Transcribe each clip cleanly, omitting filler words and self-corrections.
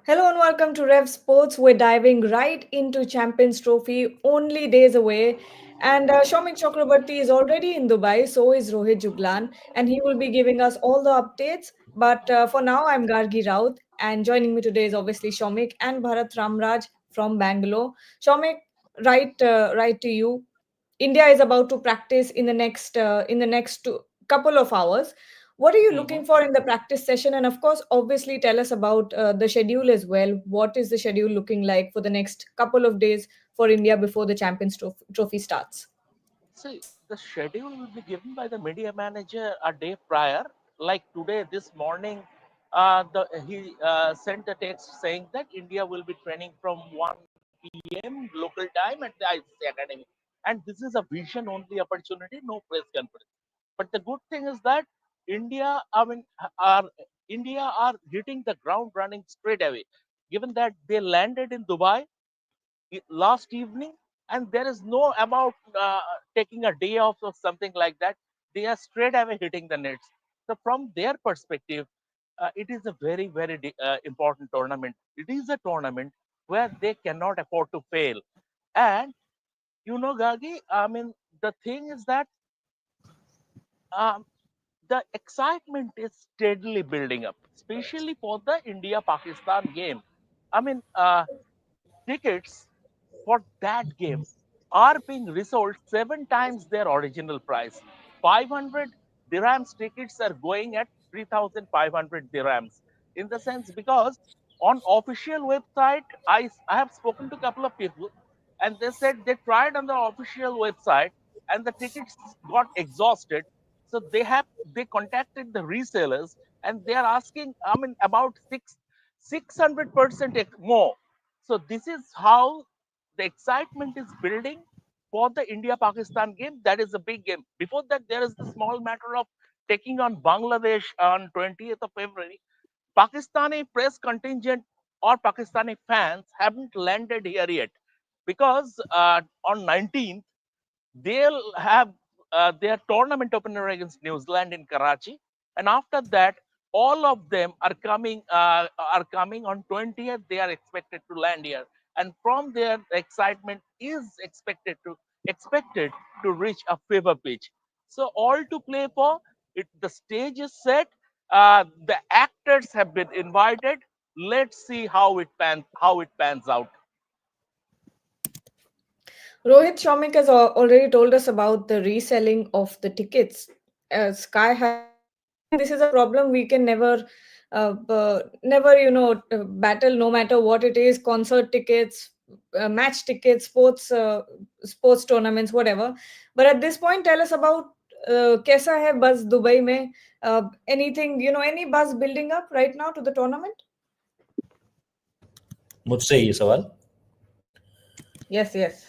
Hello and welcome to Rev Sports. We're diving right into Champions Trophy, only days away. And Shomik Chakrabarti is already in Dubai, so is Rohit Juglan, and he will be giving us all the updates. But for now, I'm Gargi Raut, and joining me today is obviously Shomik and Bharat Ramraj from Bangalore. Shomik, right to you. India is about to practice in the next couple of hours. What are you looking Mhm. for in the practice session? And of course, obviously, tell us about the schedule as well. What is the schedule looking like for the next couple of days for India before the Champions Trophy starts? See, the schedule will be given by the media manager a day prior. Like today, this morning, he sent a text saying that India will be training from 1 p.m. local time at the IST Academy. And this is a vision only opportunity, no press conference. But the good thing is that India, I mean, are India are hitting the ground running straight away. Given that they landed in Dubai last evening, and there is no about taking a day off or something like that. They are straight away hitting the nets. So from their perspective, it is a very important tournament. It is a tournament where they cannot afford to fail. And Gagi, I mean, the thing is that um, the excitement is steadily building up, especially for the India Pakistan game. I mean, tickets for that game are being resold 7 times their original price. 500 dirhams tickets are going at 3,500 dirhams. In the sense, because on official website, I have spoken to a couple of people, and they said they tried on the official website and the tickets got exhausted. So they contacted the resellers, and they are asking, I mean, about 600% more. So this is how the excitement is building for the India Pakistan game. That is a big game. Before that, there is the small matter of taking on Bangladesh on 20th of February. Pakistani press contingent or Pakistani fans haven't landed here yet, because on 19th they'll have their tournament opener against New Zealand in Karachi, and after that, all of them are coming on 20th. They are expected to land here, and from there, the excitement is expected to reach a fever pitch. So all to play for. It the stage is set. The actors have been invited. Let's see how it pans out. Rohit Shomik has already told us about the reselling of the tickets sky high. I think this is a problem we can never, battle, no matter what it is, concert tickets, match tickets, sports tournaments, whatever. But at this point, tell us about kaisa hai buzz Dubai mein? Anything, any buzz building up right now to the tournament? मुझसे ये सवाल। Yes, yes.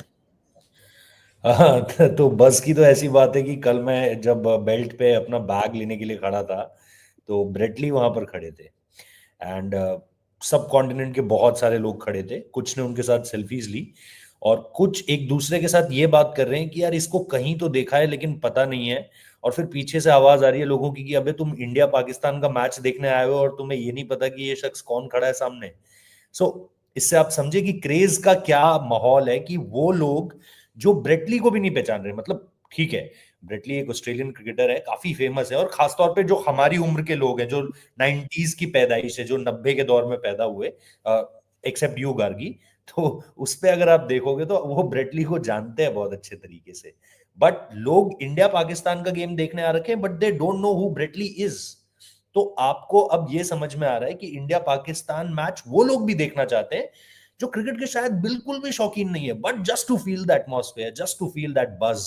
हाँ, तो बस की तो ऐसी बात है कि कल मैं जब बेल्ट पे अपना बैग लेने के लिए खड़ा था, तो ब्रेटली वहां पर खड़े थे। एंड सब कॉन्टिनेंट के बहुत सारे लोग खड़े थे, कुछ ने उनके साथ सेल्फीज ली और कुछ एक दूसरे के साथ ये बात कर रहे हैं कि यार इसको कहीं तो देखा है लेकिन पता नहीं है। और फिर पीछे से आवाज आ रही है लोगों की कि अबे तुम इंडिया पाकिस्तान का मैच देखने आए हो और तुम्हें ये नहीं पता कि ये शख्स कौन खड़ा है सामने। सो इससे आप समझे कि क्रेज का क्या माहौल है, कि वो लोग जो ब्रेटली को भी नहीं पहचान रहे। मतलब ठीक है, ब्रेटली एक ऑस्ट्रेलियन क्रिकेटर है, काफी फेमस है, और खासतौर पे जो हमारी उम्र के लोग हैं, जो 90s की पैदाइश है, जो 90 के दौर में पैदा हुए, एक्सेप्ट यू गार्गी, तो उस पे अगर आप देखोगे तो वो ब्रेटली को जानते हैं बहुत अच्छे तरीके से। बट लोग इंडिया पाकिस्तान का गेम देखने आ रखे हैं, but they don't know who Brett Lee is. तो आपको अब ये समझ में आ रहा है कि इंडिया पाकिस्तान मैच वो लोग भी देखना चाहते हैं जो क्रिकेट के शायद बिल्कुल भी शौकीन नहीं है, but just to feel the atmosphere, just to feel that buzz.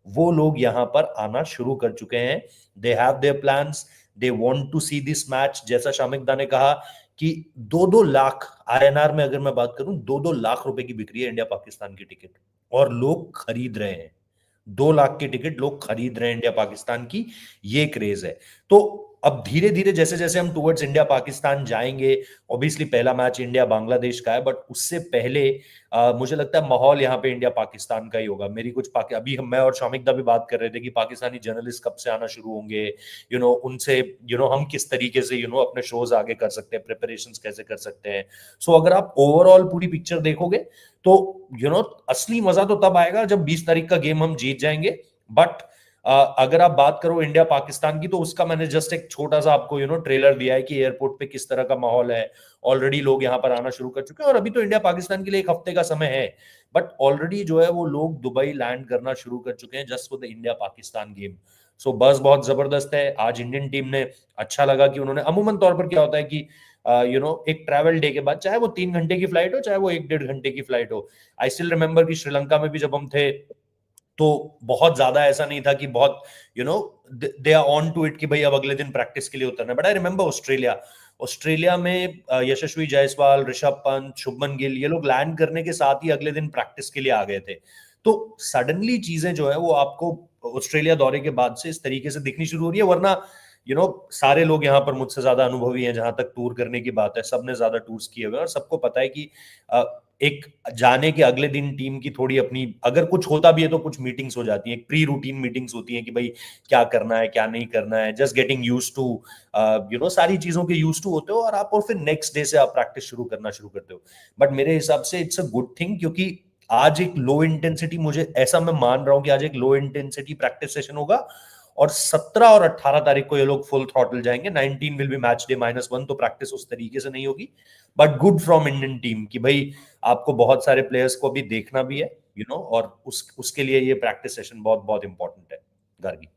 वो लोग यहां पर आना शुरू कर चुके हैं। They have their plans, they want to see this match. जैसा शामिक दा ने कहा कि 2-2 लाख आईएनआर में अगर मैं बात करूं, 2-2 लाख रुपए की बिक्री है इंडिया पाकिस्तान की टिकट, और लोग खरीद रहे हैं। 2 लाख की टिकट लोग खरीद रहे हैं इंडिया पाकिस्तान की। ये क्रेज है। तो अब धीरे धीरे जैसे जैसे हम टुवर्ड्स इंडिया पाकिस्तान जाएंगे, ऑब्वियसली पहला मैच इंडिया बांग्लादेश का है, बट उससे पहले मुझे लगता है माहौल यहाँ पे इंडिया पाकिस्तान का ही होगा। मेरी कुछ अभी मैं और शौमिक दा भी बात कर रहे थे कि पाकिस्तानी जर्नलिस्ट कब से आना शुरू होंगे, उनसे हम किस तरीके से अपने शोज आगे कर सकते हैं, प्रिपरेशन कैसे कर सकते हैं। सो अगर आप ओवरऑल पूरी पिक्चर देखोगे तो असली मजा तो तब आएगा जब 20 तारीख का गेम हम जीत जाएंगे। बट अगर आप बात करो इंडिया पाकिस्तान की, तो उसका मैंने जस्ट एक छोटा सा आपको ट्रेलर दिया है कि एयरपोर्ट पे किस तरह का माहौल है। ऑलरेडी लोग यहाँ पर आना शुरू कर चुके हैं, और अभी तो इंडिया पाकिस्तान के लिए एक हफ्ते का समय है, बट ऑलरेडी जो है वो लोग दुबई लैंड करना शुरू कर चुके हैं just for the India Pakistan game. So बस बहुत जबरदस्त है। आज इंडियन टीम ने अच्छा लगा कि उन्होंने, अमूमन तौर पर क्या होता है कि एक ट्रैवल डे के बाद, चाहे वो 3 घंटे की फ्लाइट हो चाहे वो 1 डेढ़ घंटे की फ्लाइट हो, आई स्टिल रिमेंबर कि श्रीलंका में भी जब हम थे तो बहुत ज्यादा ऐसा नहीं था कि बहुत they are on to it कि भाई अब अगले दिन प्रैक्टिस के लिए उतरना। But I remember Australia, Australia में यशस्वी जायसवाल, ऋषभ पंत, शुभमन गिल, ये लोग लैंड करने के साथ ही अगले दिन प्रैक्टिस के लिए आ गए थे। तो सडनली चीजें जो है वो आपको ऑस्ट्रेलिया दौरे के बाद से इस तरीके से दिखनी शुरू हो रही है। वरना सारे लोग यहाँ पर मुझसे ज्यादा अनुभवी हैं जहां तक टूर करने की बात है, सबने ज्यादा टूर्स किए हुए हैं, और सबको पता है कि एक जाने के अगले दिन टीम की थोड़ी अपनी, अगर कुछ होता भी है तो कुछ मीटिंग्स हो जाती हैं, प्री रूटीन मीटिंग्स होती हैं कि भाई क्या करना है क्या नहीं करना है, जस्ट गेटिंग यूज टू, सारी चीजों के यूज टू होते हो, और आप और फिर नेक्स्ट डे से आप प्रैक्टिस शुरू करना शुरू करते हो। बट मेरे हिसाब से इट्स अ गुड थिंग, क्योंकि आज एक लो इंटेंसिटी, मुझे ऐसा मैं मान रहा हूं कि आज एक लो इंटेंसिटी प्रैक्टिस सेशन होगा, और 17 और 18 तारीख को ये लोग फुल थ्रॉटल जाएंगे। 19 विल बी मैच डे -1, तो प्रैक्टिस उस तरीके से नहीं होगी। But good from Indian team कि भाई आपको बहुत सारे प्लेयर्स को भी देखना भी है, और उसके लिए ये प्रैक्टिस सेशन बहुत बहुत इंपॉर्टेंट है। Gargi,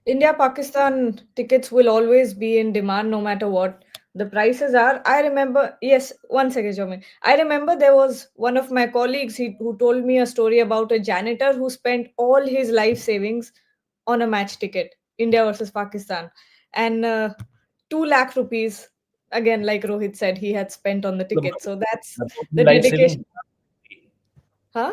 India Pakistan tickets will always be in demand no matter what the prices are. I remember, yes, one second, Jomi. I remember there was one of my colleagues who told me a story about a janitor who spent all his life savings on a match ticket, India versus Pakistan. And 2 lakh rupees, again, like Rohit said, he had spent on the ticket. So that's मतलब उनकी the life saving, dedication. Huh?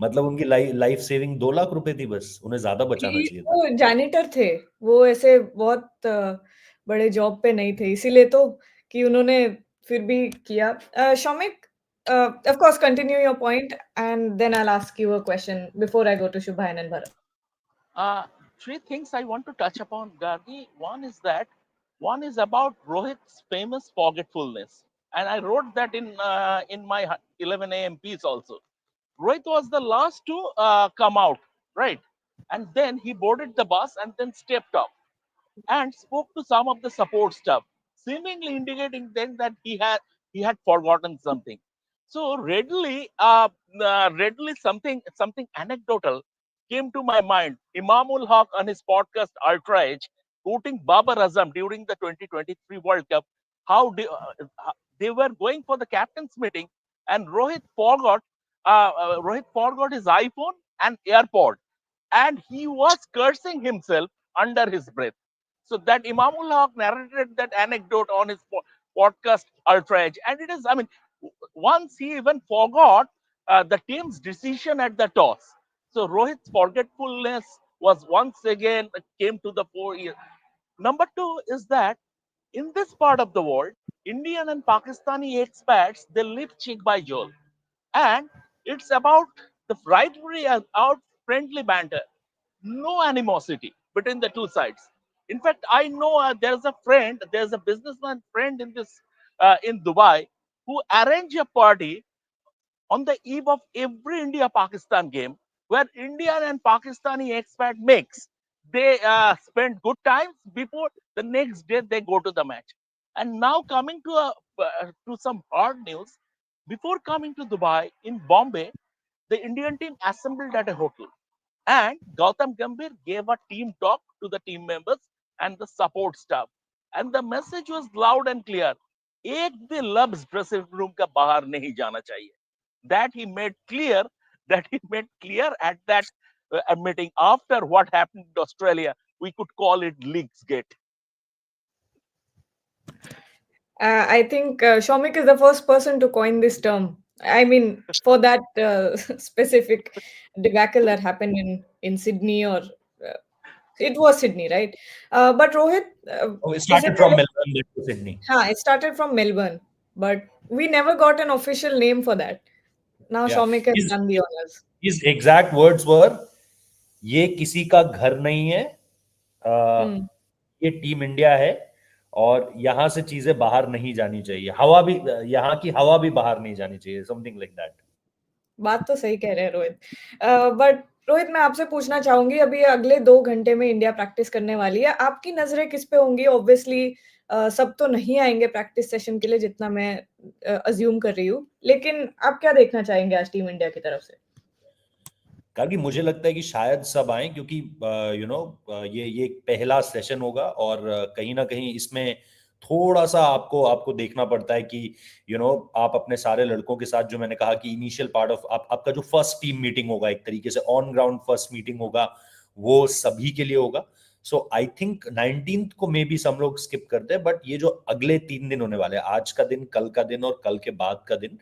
मतलब उनकी life saving 2 lakh रुपए थी, बस उन्हें ज्यादा बचाना चाहिए था। वो जैनिटर थे, वो ऐसे बहुत बड़े जॉब पे नहीं थे, इसीलिए तो कि उन्होंने फिर भी किया। Shoumik, of course continue your point and then I'll ask you a question before I go to Shubhayan and Bharat. Uh, Three things I want to touch upon, Gargi. One is about Rohit's famous forgetfulness, and I wrote that in my 11 a.m. piece also. Rohit was the last to come out, right? And then he boarded the bus and then stepped off and spoke to some of the support staff, seemingly indicating then that he had forgotten something. So readily something anecdotal came to my mind. Imamul Haq on his podcast Ultra Edge, quoting Babar Azam during the 2023 World Cup, how they were going for the captain's meeting, and Rohit forgot his iPhone and AirPod, and he was cursing himself under his breath. So that Imamul Haq narrated that anecdote on his podcast Ultra Edge, and it is, I mean, once he even forgot the team's decision at the toss. So Rohit's forgetfulness was once again came to the fore. Number two is that in this part of the world, Indian and Pakistani expats they live cheek by jowl, and it's about the rivalry and out friendly banter, no animosity between the two sides. In fact, I know there's a businessman friend in this in Dubai who arrange a party on the eve of every India Pakistan game where Indian and Pakistani expat mix. They spend good times before the next day they go to the match. And now coming to some hard news, before coming to Dubai in Bombay, the Indian team assembled at a hotel, and Gautam Gambhir gave a team talk to the team members and the support staff. And the message was loud and clear. एक भी लफ्ज dressing room का बाहर नहीं जाना चाहिए. That he made clear. That he made clear at that meeting after what happened in Australia. We could call it Leaks Gate. I think Shomik is the first person to coin this term. I mean, for that specific debacle that happened in Sydney or It was Sydney, right? But Rohit, Oh, it isn't started from it? Melbourne then to Sydney. It started from Melbourne, but we never got an official name for that. Now Yeah. Shomik has His done the honors. his exact words were, ये किसी का घर नहीं है, अ, Hmm. ये team India है, और यहाँ से चीजें बाहर नहीं जानी चाहिए, हवा भी, यहाँ की हवा भी बाहर नहीं जानी चाहिए, समथिंग लाइक दैट। बात तो सही कह रहे हैं रोहित। बट रोहित, मैं आपसे पूछना चाहूंगी, अभी अगले 2 घंटे में इंडिया प्रैक्टिस करने वाली है, आपकी नजरें किस पे होंगी? ऑब्वियसली सब तो नहीं आएंगे प्रैक्टिस सेशन के लिए, जितना मैं अज्यूम कर रही हूँ, लेकिन आप क्या देखना चाहेंगे आज टीम इंडिया की तरफ से? कि मुझे लगता है कि शायद सब आए, क्योंकि ये एक पहला सेशन होगा, और कहीं ना कहीं इसमें थोड़ा सा आपको आपको देखना पड़ता है कि आप अपने सारे लड़कों के साथ, जो मैंने कहा कि इनिशियल पार्ट ऑफ आपका जो फर्स्ट टीम मीटिंग होगा, एक तरीके से ऑन ग्राउंड फर्स्ट मीटिंग होगा, वो सभी के लिए होगा। सो आई थिंक 19th को मे बी हम लोग स्किप करते हैं, बट ये जो अगले 3 दिन होने वाले हैं, आज का दिन, कल का दिन और कल के बाद का दिन,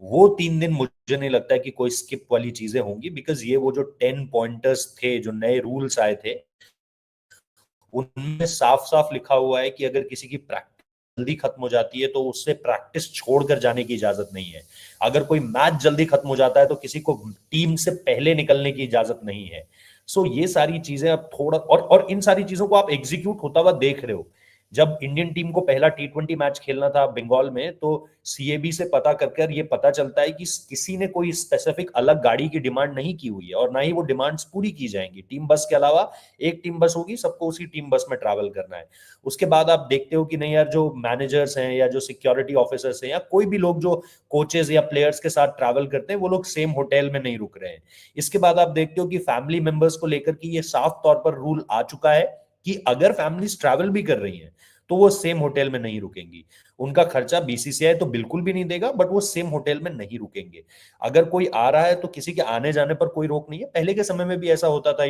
वो 3 दिन मुझे नहीं लगता है कि कोई स्किप वाली चीजें होंगी, बिकॉज ये वो जो 10 पॉइंटर्स थे, जो नए रूल्स आए थे, उनमें साफ साफ लिखा हुआ है कि अगर किसी की प्रैक्टिस जल्दी खत्म हो जाती है तो उससे प्रैक्टिस छोड़कर जाने की इजाजत नहीं है। अगर कोई मैच जल्दी खत्म हो जाता है तो किसी को टीम से पहले निकलने की इजाजत नहीं है। सो ये सारी चीजें अब थोड़ा, और इन सारी चीजों को आप एग्जीक्यूट होता हुआ देख रहे हो। जब इंडियन टीम को पहला T20 मैच खेलना था बंगाल में, तो सीएबी से पता कर ये पता चलता है कि किसी ने कोई स्पेसिफिक अलग गाड़ी की डिमांड नहीं की हुई है, और ना ही वो डिमांड्स पूरी की जाएंगी। टीम बस के अलावा एक टीम बस होगी, सबको उसी टीम बस में ट्रैवल करना है। उसके बाद आप देखते हो कि नहीं यार, जो मैनेजर्स हैं या जो सिक्योरिटी ऑफिसर्स हैं या कोई भी लोग जो कोचेज या प्लेयर्स के साथ ट्रैवल करते हैं, वो लोग सेम होटल में नहीं रुक रहे हैं। इसके बाद आप देखते हो कि फैमिली मेंबर्स को लेकर के ये साफ तौर पर रूल आ चुका है कि अगर फैमिलीज ट्रैवल भी कर रही हैं तो वो सेम होटल में नहीं रुकेंगी। उनका खर्चा बीसीसीआई तो बिल्कुल भी नहीं देगा, बट वो सेम होटल में नहीं रुकेंगे। अगर कोई आ रहा है तो किसी के आने जाने पर कोई रोक नहीं है। पहले के समय में भी ऐसा होता था,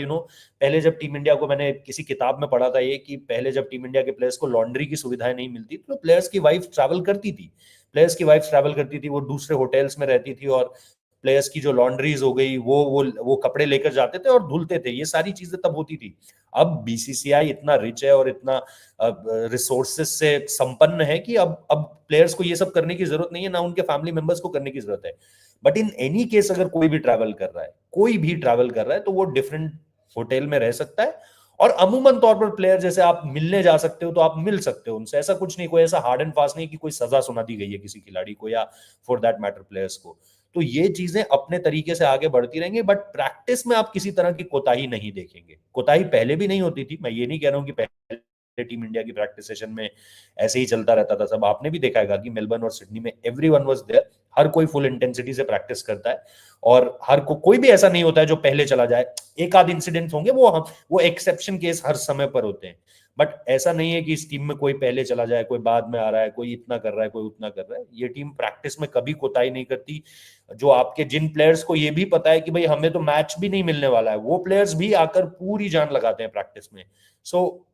पहले जब टीम इंडिया को, मैंने किसी किताब में पढ़ा था ये, कि पहले जब टीम इंडिया के प्लेयर्स को लॉन्ड्री की सुविधाएं नहीं मिलती तो प्लेयर्स की वाइफ ट्रैवल करती थी, वो दूसरे होटल्स में रहती थी, और प्लेयर्स की जो लॉन्ड्रीज हो गई, वो कपड़े लेकर जाते थे और धुलते थे। ये सारी चीजें तब होती थी। अब बीसीसीआई इतना रिच है और इतना रिसोर्सेस से संपन्न है कि अब प्लेयर्स को ये सब करने की जरूरत नहीं है, ना उनके फैमिली मेंबर्स को करने की जरूरत है। बट इन एनी केस अगर कोई भी ट्रैवल कर रहा है तो वो डिफरेंट होटल में रह सकता है। और अमूमन तौर पर प्लेयर जैसे आप मिलने जा सकते हो तो आप मिल सकते हो उनसे, ऐसा कुछ नहीं, कोई ऐसा हार्ड एंड फास्ट नहीं कि कोई सजा सुना दी गई है किसी खिलाड़ी को या फॉर दैट मैटर प्लेयर्स को। तो ये चीजें अपने तरीके से आगे बढ़ती रहेंगी, बट प्रैक्टिस में आप किसी तरह की कोताही नहीं देखेंगे। कोताही पहले भी नहीं होती थी, मैं ये नहीं कह रहा हूं कि पहले टीम इंडिया की प्रैक्टिस सेशन में ऐसे ही चलता रहता था सब। आपने भी देखा है कि मेलबर्न और सिडनी में एवरीवन वाज देयर, हर कोई फुल इंटेंसिटी से प्रैक्टिस करता है, और कोई भी ऐसा नहीं होता है जो पहले चला जाए। एक आध इंसिडेंट होंगे, वो एक्सेप्शन केस हर समय पर होते हैं। बट ऐसा नहीं है कि इस टीम में कोई पहले चला जाए, कोई बाद में आ रहा है, कोई इतना कर रहा है, कोई उतना कर रहा है। ये टीम प्रैक्टिस में कभी कोताही नहीं करती। जो आपके जिन प्लेयर्स को ये भी पता है कि भाई हमें तो मैच भी नहीं मिलने वाला है, वो प्लेयर्स भी आकर पूरी जान लगाते हैं प्रैक्टिस में। So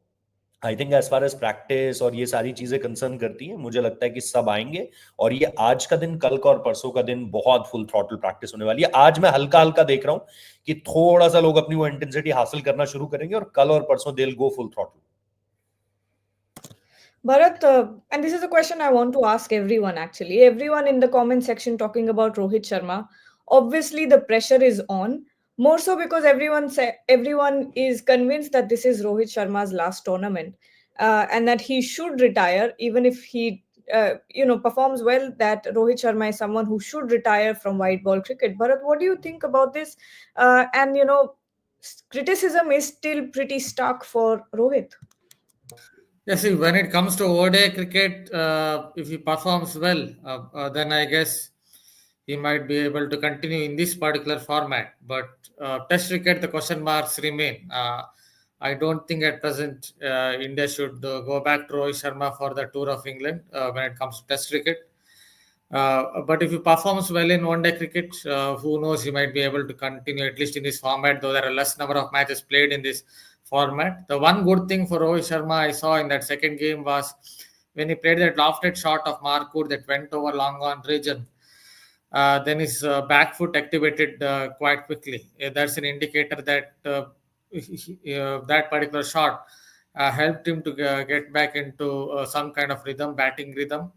I think as far as practice और ये सारी चीजें कंसर्न करती हैं, मुझे लगता है कि सब आएंगे। और ये आज का दिन, कल का और परसों का दिन बहुत फुल थ्रॉटल प्रैक्टिस होने वाली है। आज मैं हल्का हल्का देख रहा हूं कि थोड़ा सा लोग अपनी वो इंटेंसिटी हासिल करना शुरू करेंगे, और कल और परसों they will go full throttle. Bharat, and this is a question I want to ask everyone actually. Everyone in the comment section talking about Rohit Sharma. Obviously, the pressure is on. More so because everyone is convinced that this is Rohit Sharma's last tournament, and that he should retire, even if he, performs well. That Rohit Sharma is someone who should retire from white ball cricket. Bharat, what do you think about this? And criticism is still pretty stark for Rohit. Yes, see, when it comes to ODI cricket, if he performs well, then I guess he might be able to continue in this particular format. But Test cricket, the question marks remain. I don't think at present India should go back to Rohit Sharma for the tour of England when it comes to Test cricket. But if he performs well in one day cricket, who knows, he might be able to continue at least in this format, though there are less number of matches played in this format. The one good thing for Rohit Sharma I saw in that second game was when he played that lofted shot of Markoor that went over long on region. Then his back foot activated quite quickly. That's an indicator that that particular shot helped him to get back into some kind of rhythm, batting rhythm.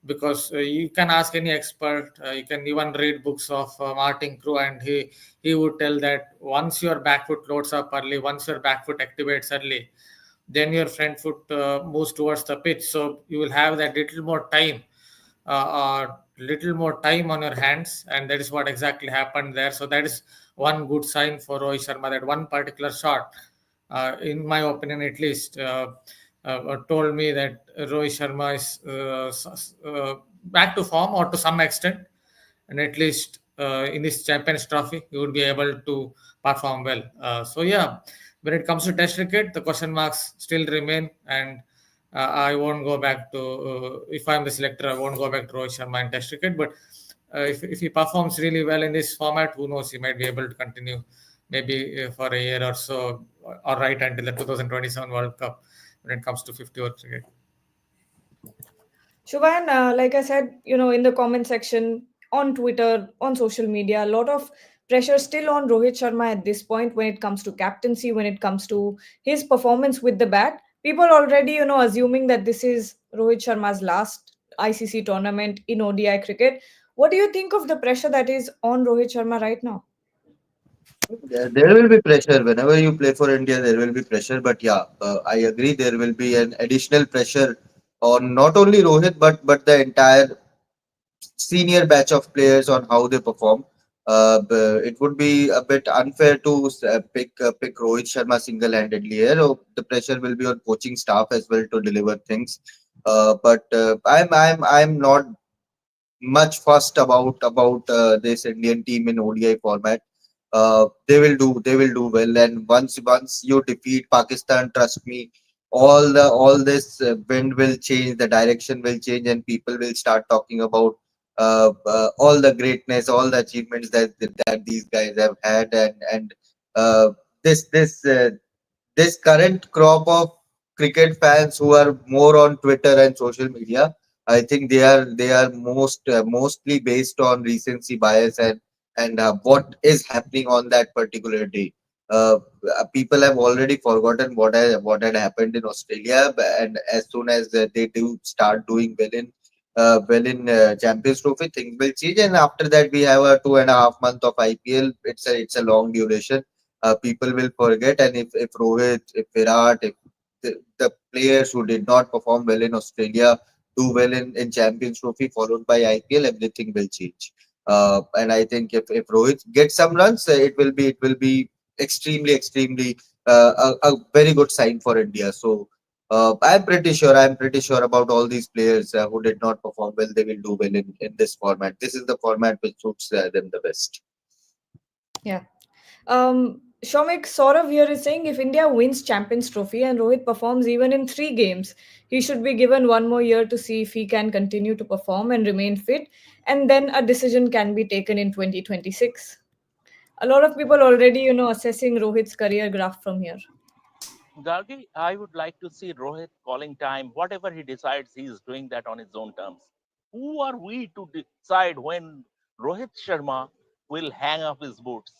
Because you can ask any expert, you can even read books of Martin Crew, and he would tell that once your back foot loads up early, once your back foot activates early, then your front foot moves towards the pitch. So you will have that little more time on your hands, and that is what exactly happened there. So that is one good sign for Rohit Sharma, that one particular shot, in my opinion at least, told me that Rohit Sharma is back to form, or to some extent, and at least in this Champions Trophy, he would be able to perform well. So yeah, when it comes to Test cricket, the question marks still remain, and I won't go back to, if I'm the selector, I won't go back to Rohit Sharma in Test cricket. But if he performs really well in this format, who knows? He might be able to continue maybe for a year or so, or right until the 2027 World Cup when it comes to 50 over cricket. Shubhan, like I said, in the comment section, on Twitter, on social media, a lot of pressure still on Rohit Sharma at this point when it comes to captaincy, when it comes to his performance with the bat. People already, assuming that this is Rohit Sharma's last ICC tournament in ODI cricket. What do you think of the pressure that is on Rohit Sharma right now? There will be pressure whenever you play for India. There will be pressure, but yeah, I agree. There will be an additional pressure on not only Rohit but the entire senior batch of players on how they perform. It would be a bit unfair to pick Rohit Sharma single-handedly here. The pressure will be on coaching staff as well to deliver things. But I'm not much fussed about this Indian team in ODI format. They will do well, and once you defeat Pakistan, trust me, all this wind will change, the direction will change, and people will start talking about all the greatness, all the achievements that these guys have had, and uh, this this current crop of cricket fans who are more on Twitter and social media, I think they are mostly based on recency bias and what is happening on that particular day. Uh, People have already forgotten what had happened in Australia, and as soon as they do start doing well in Champions Trophy, things will change. And after that, we have a 2.5 month of IPL. It's a long duration. People will forget. And if Rohit, if Virat, if the players who did not perform well in Australia do well in Champions Trophy followed by IPL, everything will change. And I think if Rohit gets some runs, it will be extremely a very good sign for India. So I'm pretty sure about all these players who did not perform well. They will do well in this format. This is the format which suits them the best. Yeah. Shomik Saurav here is saying if India wins Champions Trophy and Rohit performs even in 3 games, he should be given one more year to see if he can continue to perform and remain fit, and then a decision can be taken in 2026. A lot of people already, assessing Rohit's career graph from here. Gargi, I would like to see Rohit calling time. Whatever he decides, he is doing that on his own terms. Who are we to decide when Rohit Sharma will hang up his boots?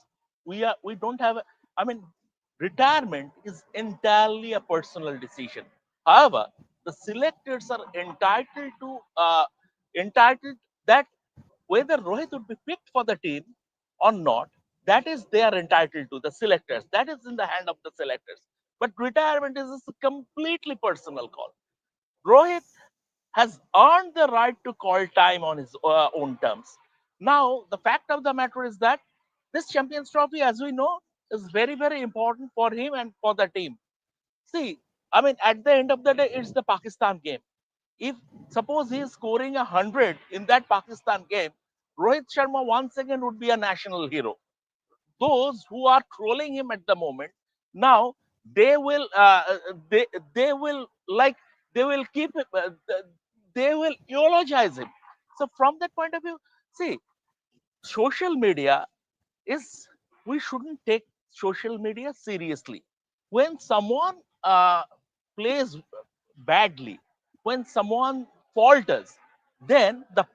We don't have. I mean, retirement is entirely a personal decision. However, the selectors are entitled that whether Rohit would be picked for the team or not, that is they are entitled to the selectors. That is in the hand of the selectors. But retirement is a completely personal call. Rohit has earned the right to call time on his own terms. Now, the fact of the matter is that this Champions Trophy, as we know, is very important for him and for the team. See, I mean, at the end of the day, it's the Pakistan game. If suppose he is scoring 100 in that Pakistan game, Rohit Sharma once again would be a national hero. Those who are trolling him at the moment, now they will they will like they will keep they will eulogize him. So from that point of view, see, social media is, we shouldn't take social media seriously. When someone plays badly, when someone falters, then the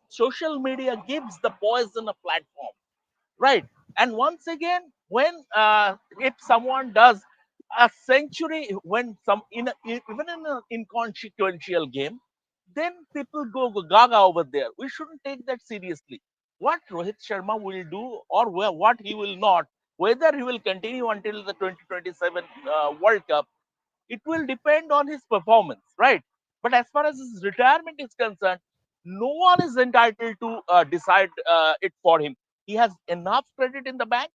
social media gives the poison a platform, right? And once again, When if someone does a century, when some even in an inconsequential game, then people go gaga over there. We shouldn't take that seriously. What Rohit Sharma will do, or what he will not, whether he will continue until the 2027 World Cup, it will depend on his performance, right? But as far as his retirement is concerned, no one is entitled to decide it for him. He has enough credit in the bank.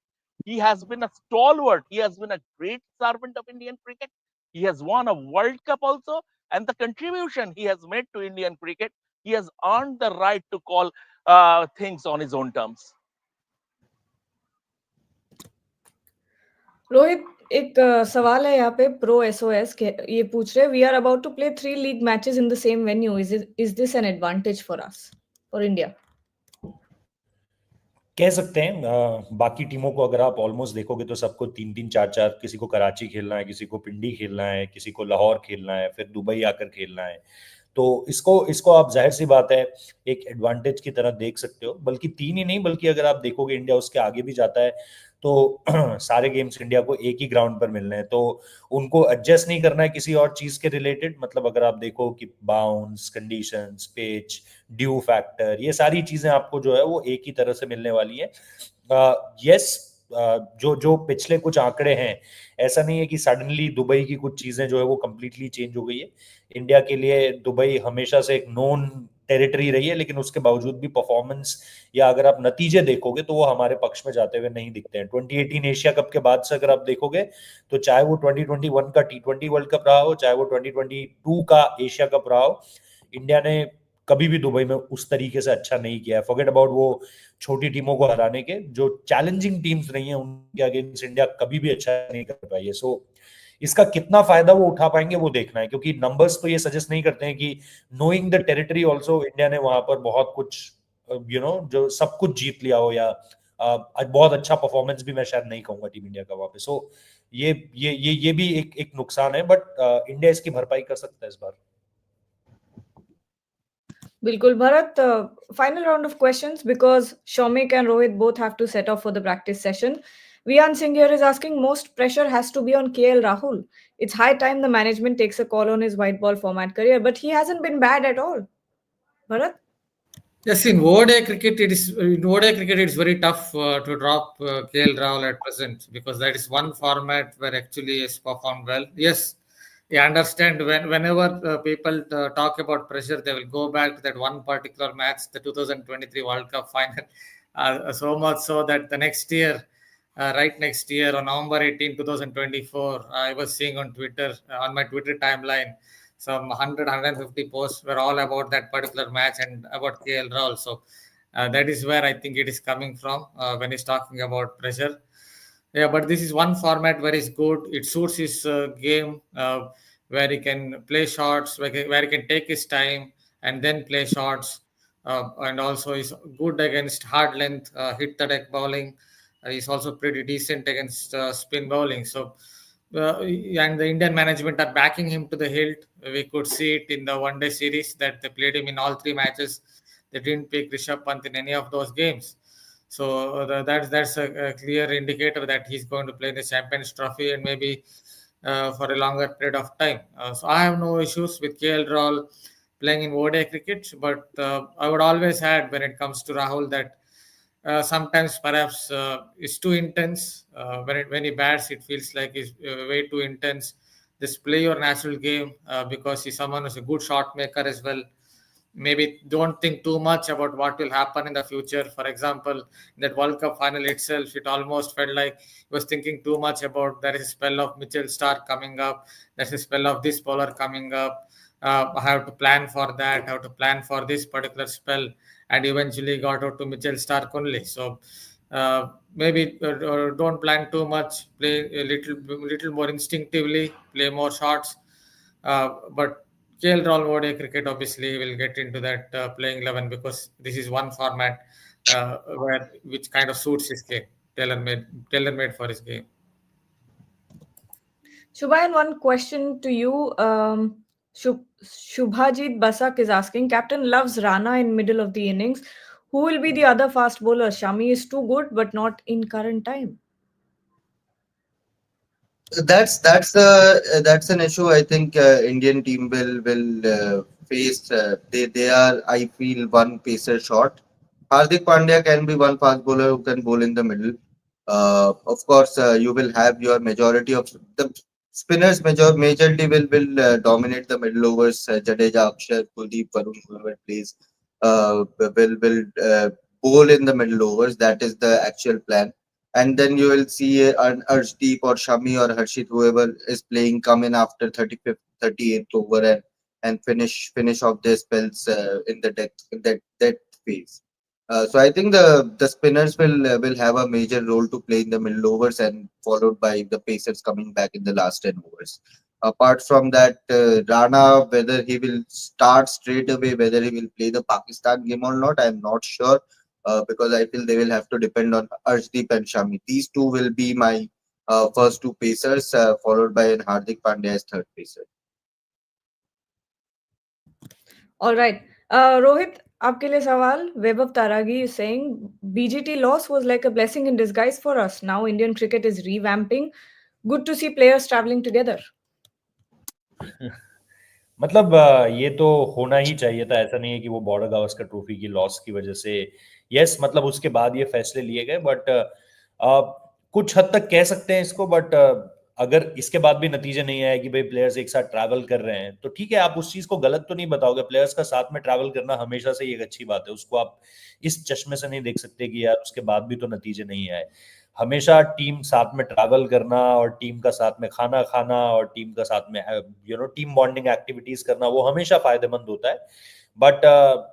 He has been a stalwart. He has been a great servant of Indian cricket. He has won a World Cup also, and the contribution he has made to Indian cricket, he has earned the right to call things on his own terms. Rohit, एक सवाल है यहाँ पे pro SOS के ये पूछ रहे we are about to play 3 league matches in the same venue is this an advantage for us for India? कह सकते हैं। बाकी टीमों को अगर आप ऑलमोस्ट देखोगे तो सबको 3-3 4-4, किसी को कराची खेलना है, किसी को पिंडी खेलना है, किसी को लाहौर खेलना है, फिर दुबई आकर खेलना है। तो इसको इसको आप जाहिर सी बात है एक एडवांटेज की तरह देख सकते हो। बल्कि 3 ही नहीं, बल्कि अगर आप देखोगे इंडिया उसके आगे भी जाता है तो सारे गेम्स इंडिया को एक ही ग्राउंड पर मिलने हैं, तो उनको एडजस्ट नहीं करना है किसी और चीज के रिलेटेड। मतलब अगर आप देखो कि bounce, conditions, pitch, due factor, ये सारी चीजें आपको जो है वो एक ही तरह से मिलने वाली है। यस, जो जो पिछले कुछ आंकड़े हैं, ऐसा नहीं है कि सडनली दुबई की कुछ चीजें जो है वो कंप्लीटली चेंज हो गई है। इंडिया के लिए दुबई हमेशा से एक नोन टेरिटरी रही है, लेकिन उसके बावजूद भी परफॉर्मेंस या अगर आप नतीजे देखोगे तो वो हमारे पक्ष में जाते हुए नहीं दिखते हैं। 2018 एशिया कप के बाद से अगर आप देखोगे तो चाहे वो 2021 का T20 वर्ल्ड कप रहा हो, चाहे वो 2022 का एशिया कप रहा हो, इंडिया ने कभी भी दुबई में उस तरीके से अच्छा नहीं किया है। फॉरगेट अबाउट वो छोटी टीमों को हराने के, जो चैलेंजिंग टीम्स रही हैं उनके अगेंस्ट इंडिया कभी भी अच्छा नहीं कर पाई है। सो इसका कितना फायदा वो उठा पाएंगे वो देखना है, क्योंकि नंबर्स तो ये सजेस्ट नहीं करते हैं कि knowing the territory also India ने वहां पर बहुत कुछ जो सब कुछ जीत लिया हो, या बहुत अच्छा परफॉर्मेंस भी मैं शायद नहीं कहूंगा टीम इंडिया का वहां पे। सो ये भी एक नुकसान है, बट इंडिया इसकी भरपाई कर सकता है इस बार। बिल्कुल Bharat, final round of questions because Shomik and Rohit both have to set off for the practice session. Vian Singh here is asking, most pressure has to be on KL Rahul. It's high time the management takes a call on his white ball format career, but he hasn't been bad at all. Bharat? Yes, in ODI cricket it's very tough to drop KL Rahul at present, because that is one format where actually he has performed well. Yes, I understand whenever people talk about pressure, they will go back to that one particular match, the 2023 World Cup final. So much so that the next year, right next year on November 18, 2024, I was seeing on Twitter, on my Twitter timeline, some 150 posts were all about that particular match and about KL Rahul. So that is where I think it is coming from when he's talking about pressure. Yeah, but this is one format where he's good. It suits his game, where he can play shots, where he can take his time and then play shots. And also he's good against hard length, hit the deck bowling. He's also pretty decent against spin bowling. So, and the Indian management are backing him to the hilt. We could see it in the one day series that they played him in all three matches. They didn't pick Rishabh Pant in any of those games. So that's a clear indicator that he's going to play the Champions Trophy and maybe for a longer period of time. So I have no issues with KL Rahul playing in ODI cricket, but I would always add when it comes to Rahul that sometimes perhaps it's too intense. When he bats, it feels like it's way too intense. Just play your natural game because he's someone who's a good shot maker as well. Maybe don't think too much about what will happen in the future. For example, in that World Cup final itself, it almost felt like he was thinking too much about there is a spell of Mitchell Stark coming up, there's a spell of this bowler coming up. I have to plan for that, I have to plan for this particular spell, and eventually got out to Mitchell Stark only. So maybe don't plan too much, play a little more instinctively, play more shots. But KL Rahul ODI cricket, obviously, will get into that playing 11 because this is one format where which kind of suits his game, tailor made for his game. Shubhayan, one question to you. Shubhajit Basak is asking, Captain loves Rana in middle of the innings. Who will be the other fast bowler? Shami is too good, but not in current time. That's an issue. I think Indian team will face. They are, I feel, one pacer short. Hardik Pandya can be one fast bowler who can bowl in the middle. Of course, you will have your majority of the spinners. Majority will dominate the middle overs. Jadeja, Akshar, Kuldeep, Varun, whoever plays, will bowl in the middle overs. That is the actual plan. And then you will see an Arshdeep or Shami or Harshit, whoever is playing, come in after 35th, 38th over and finish off their spells in the death phase. So I think the spinners will have a major role to play in the middle overs and followed by the pacers coming back in the last 10 overs. Apart from that, Rana, whether he will start straight away, whether he will play the Pakistan game or not, I am not sure, because I feel they will have to depend on Arshdeep and Shami. These two will be my first two pacers, followed by an Hardik Pandya as third pacer. All right. Rohit, आपके लिए सवाल. Vaibhav Taragi is saying BGT loss was like a blessing in disguise for us. Now Indian cricket is revamping. Good to see players traveling together. मतलब ये तो होना ही चाहिए था। ऐसा नहीं है कि वो बॉर्डर गावस्कर ट्रॉफी की लॉस की वजह से, यस मतलब उसके बाद ये फैसले लिए गए, बट कुछ हद तक कह सकते हैं इसको। बट अगर इसके बाद भी नतीजे नहीं आए कि भाई प्लेयर्स एक साथ ट्रैवल कर रहे हैं, तो ठीक है, आप उस चीज को गलत तो नहीं बताओगे। प्लेयर्स का साथ में ट्रैवल करना हमेशा से एक अच्छी बात है, उसको आप इस चश्मे से नहीं देख सकते कि यार उसके बाद भी तो नतीजे नहीं आए। हमेशा टीम साथ में ट्रैवल करना और टीम का साथ में खाना खाना और टीम का साथ में टीम बॉन्डिंग एक्टिविटीज करना, वो हमेशा फायदेमंद होता है। बट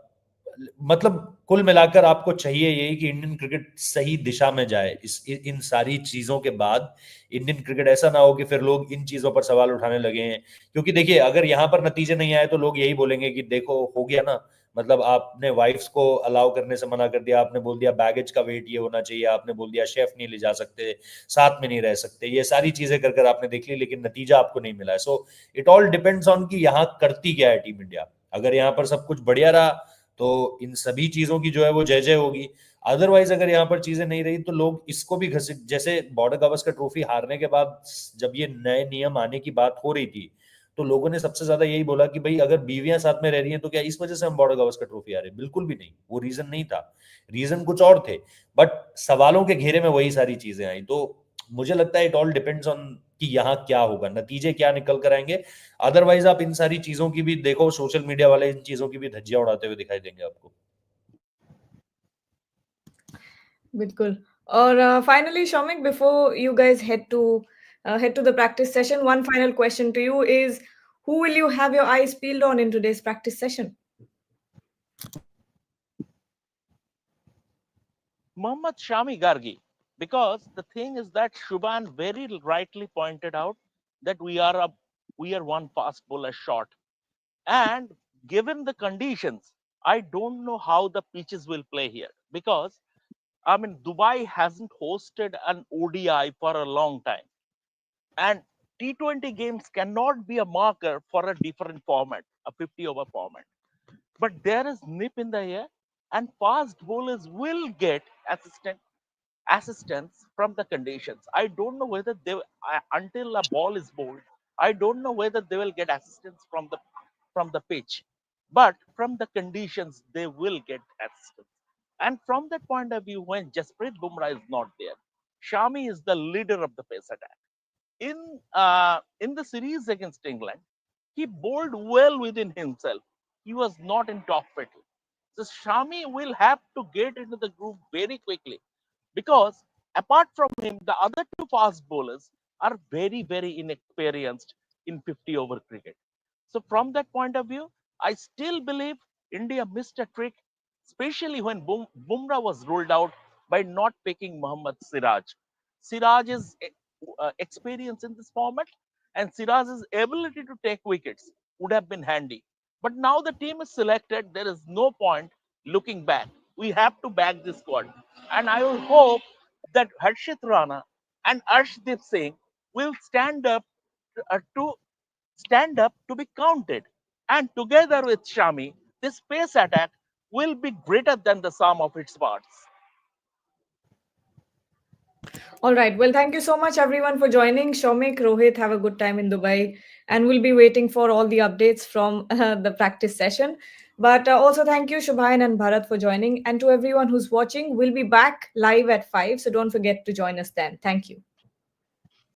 मतलब कुल मिलाकर आपको चाहिए यही कि इंडियन क्रिकेट सही दिशा में जाए। इन सारी चीजों के बाद इंडियन क्रिकेट ऐसा ना हो कि फिर लोग इन चीजों पर सवाल उठाने लगे हैं। क्योंकि देखिए, अगर यहाँ पर नतीजे नहीं आए तो लोग यही बोलेंगे कि देखो हो गया ना, मतलब आपने वाइफ्स को अलाउ करने से मना कर दिया, आपने बोल दिया बैगेज का वेट ये होना चाहिए, आपने बोल दिया शेफ नहीं ले जा सकते, साथ में नहीं रह सकते, ये सारी चीजें कर कर आपने देख ली, लेकिन नतीजा आपको नहीं मिला है। So it all depends on कि यहाँ करती क्या है टीम इंडिया। अगर यहाँ पर सब कुछ बढ़िया रहा तो इन सभी चीजों की जो है वो जय जय होगी। अदरवाइज अगर यहाँ पर चीजें नहीं रही तो लोग इसको भी घसीट, जैसे बॉर्डर गावस्कर ट्रॉफी हारने के बाद जब ये नए नियम आने की बात हो रही थी, तो लोगों ने सबसे ज्यादा यही बोला कि भाई अगर बीवियां साथ में रह रही हैं तो क्या इस वजह से हम बॉर्डर गावस्कर ट्रॉफी हारे? बिल्कुल भी नहीं, वो रीजन नहीं था। रीजन कुछ और थे। बट सवालों के घेरे में वही सारी चीजें आई। तो मुझे लगता है इट ऑल डिपेंड्स ऑन कि यहाँ क्या होगा, नतीजे क्या निकल कर आएंगे। अदरवाइज आप इन सारी चीजों की भी देखो, सोशल मीडिया वाले इन चीजों की भी धज्जियां उड़ाते हुए दिखाई देंगे आपको। बिल्कुल. और finally, Shamik, before you guys head to the practice session, one final question to you is, who will you have your eyes peeled on in today's practice session? Mohammad Shami Gargi, because the thing is that Shubhan very rightly pointed out that we are one fast bowler short, and given the conditions, I don't know how the pitches will play here, because I mean Dubai hasn't hosted an ODI for a long time, and T20 games cannot be a marker for a different format, a 50 over format. But there is nip in the air, and fast bowlers will get assistance from the conditions. I don't know whether until a ball is bowled, I don't know whether they will get assistance from the pitch, but from the conditions they will get assistance. And from that point of view, when Jasprit Bumrah is not there, Shami is the leader of the pace attack. In the series against England, he bowled well within himself. He was not in top fettle. So Shami will have to get into the groove very quickly, because apart from him, the other two fast bowlers are very, very inexperienced in 50 over cricket. So from that point of view, I still believe India missed a trick, especially when Bumrah was ruled out by not picking Mohammad Siraj. Siraj's experience in this format and Siraj's ability to take wickets would have been handy. But now the team is selected, there is no point looking back. We have to back this squad. And I will hope that Harshit Rana and Arshdeep Singh will to stand up to be counted. And together with Shami, this pace attack will be greater than the sum of its parts. All right. Well, thank you so much, everyone, for joining. Shomik, Rohit, have a good time in Dubai. And we'll be waiting for all the updates from the practice session. But also, thank you, Shubhayan and Bharat, for joining. And to everyone who's watching, we'll be back live at 5. So don't forget to join us then. Thank you.